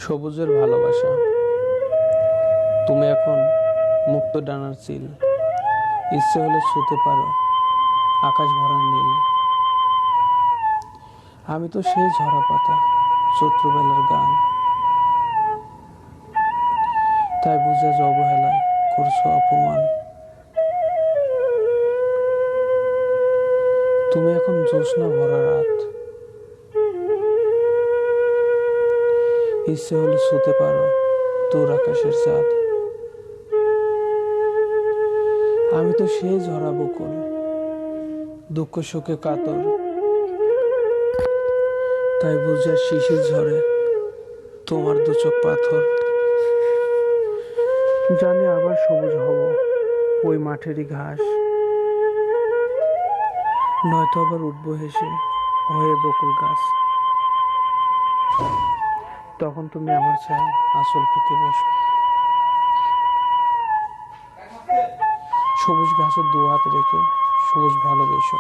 সবুজের ভালোবাসা। তুমি এখন মুক্ত ডানার চিল, ইচ্ছে হলে ছুঁতে পারো আকাশ ভরা নীল। আমি তো সেই ঝরা পাতা, চৈত্রবেলার গান, তাই বুঝে আজ অবহেলায় করছো অপমান। তুমি এখন জ্যোৎস্না ভরা রাত, ইচ্ছে হলে ছুঁতে পারো তোর আকাশের চাঁদ। আমি তো সেই ঝরা বকুল, দুঃখ শোকে কাতর, তাই বুঝে শিশির ঝরে তোমার দু চোখ পাথর। জানি আবার সবুজ হব ওই মাঠেরই ঘাস, নয়তো আবার উঠবো হেসে হয়ে বকুল গাছ। তখন তুমি আমার চাই আসল পেতে বসো, সবুজ ঘাসের দু হাত রেখে সবুজ ভালোবেসো।